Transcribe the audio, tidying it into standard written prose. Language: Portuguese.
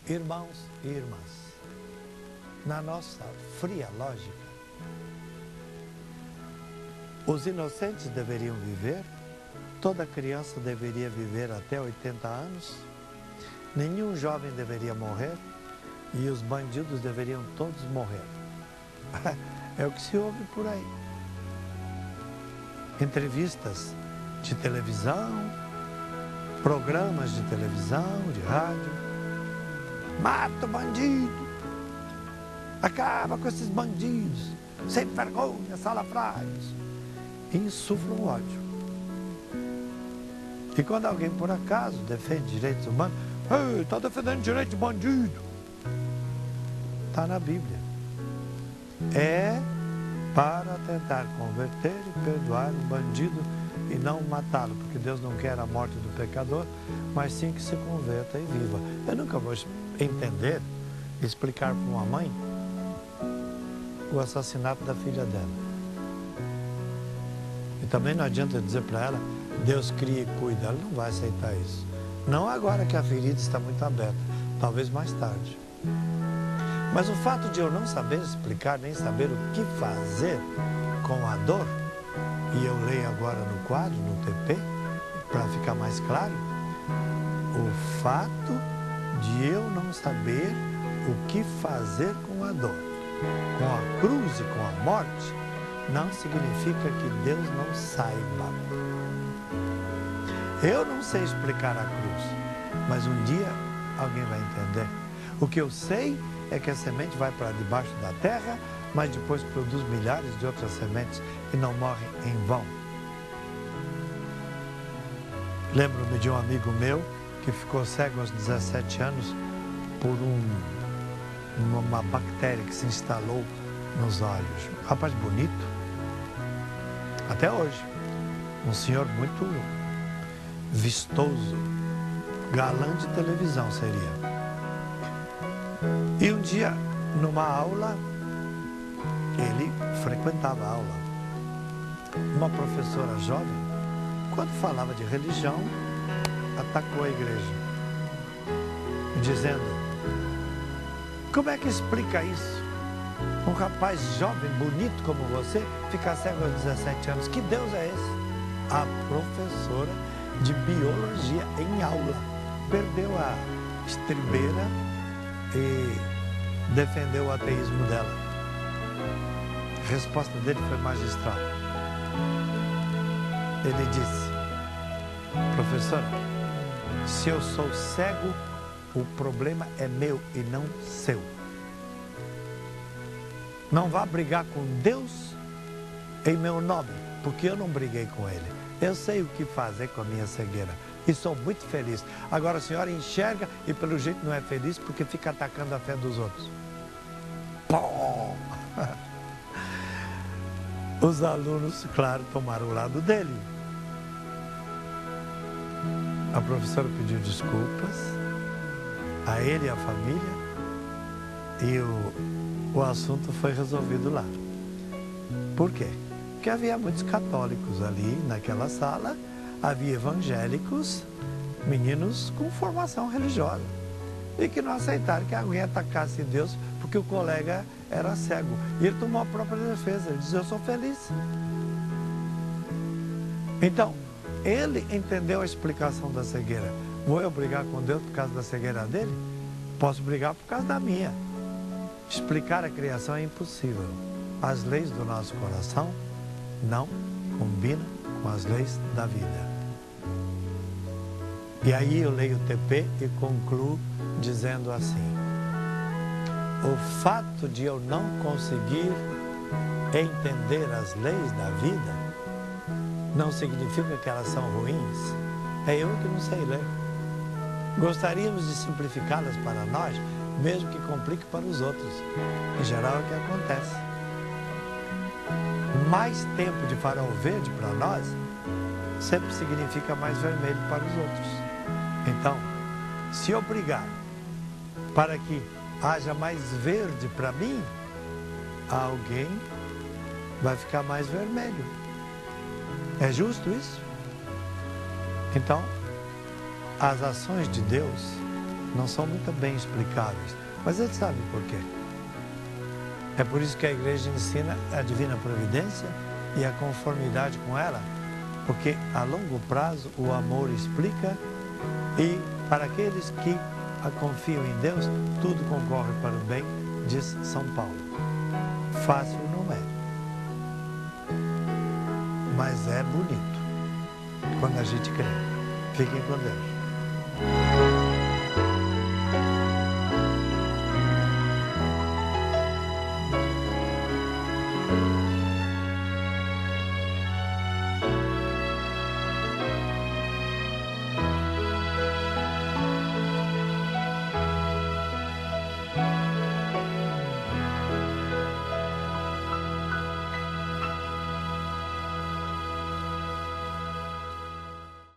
Irmãos e irmãs, na nossa fria lógica, os inocentes deveriam viver, toda criança deveria viver até 80 anos, nenhum jovem deveria morrer e os bandidos deveriam todos morrer. É o que se ouve por aí. Entrevistas de televisão, programas de televisão, de rádio. Mata o bandido, acaba com esses bandidos, sem vergonha, salafrários. E insuflam ódio. E quando alguém por acaso defende direitos humanos, está defendendo direito de bandido. Está na Bíblia. É para tentar converter e perdoar um bandido e não matá-lo, porque Deus não quer a morte do pecador, mas sim que se converta e viva. Eu nunca vou entender, explicar para uma mãe o assassinato da filha dela. E também não adianta dizer para ela, Deus cria e cuida, ela não vai aceitar isso. Não agora que a ferida está muito aberta, talvez mais tarde. Mas o fato de eu não saber explicar, nem saber o que fazer com a dor, e eu leio agora no quadro, no TP, para ficar mais claro, o fato de eu não saber o que fazer com a dor, com a cruz e com a morte, não significa que Deus não saiba. Eu não sei explicar a cruz, mas um dia alguém vai entender. O que eu sei é que a semente vai para debaixo da terra, mas depois produz milhares de outras sementes e não morrem em vão. Lembro-me de um amigo meu que ficou cego aos 17 anos por uma bactéria que se instalou nos olhos. Um rapaz bonito, até hoje. Um senhor muito vistoso, galã de televisão seria. E um dia, numa aula, ele frequentava a aula. Uma professora jovem, quando falava de religião, atacou a igreja, dizendo: como é que explica isso? Um rapaz jovem, bonito como você, ficar cego aos 17 anos. Que Deus é esse? A professora de biologia em aula perdeu a estribeira e defendeu o ateísmo dela. A resposta dele foi magistral. Ele disse: professora, se eu sou cego, o problema é meu e não seu. Não vá brigar com Deus em meu nome, porque eu não briguei com Ele. Eu sei o que fazer com a minha cegueira e sou muito feliz. Agora a senhora enxerga e pelo jeito não é feliz porque fica atacando a fé dos outros. Pô! Os alunos, claro, tomaram o lado dele. A professora pediu desculpas a ele e à família e o assunto foi resolvido lá. Por quê? Porque havia muitos católicos ali naquela sala, havia evangélicos, meninos com formação religiosa, e que não aceitaram que alguém atacasse Deus porque o colega era cego. E ele tomou a própria defesa, ele disse: eu sou feliz. Então, ele entendeu a explicação da cegueira. Vou eu brigar com Deus por causa da cegueira dele? Posso brigar por causa da minha. Explicar a criação é impossível. As leis do nosso coração não combinam com as leis da vida. E aí eu leio o TP e concluo dizendo assim: o fato de eu não conseguir entender as leis da vida não significa que elas são ruins. É eu que não sei ler. Gostaríamos de simplificá-las para nós, mesmo que complique para os outros. Em geral é o que acontece. Mais tempo de farol verde para nós sempre significa mais vermelho para os outros. Então, se eu brigar para que haja mais verde para mim, alguém vai ficar mais vermelho. É justo isso? Então, as ações de Deus não são muito bem explicáveis, mas ele sabe por quê. É por isso que a igreja ensina a divina providência e a conformidade com ela, porque a longo prazo o amor explica e para aqueles que confiam em Deus, tudo concorre para o bem, diz São Paulo. Fácil não é, mas é bonito quando a gente crê. Fiquem com Deus.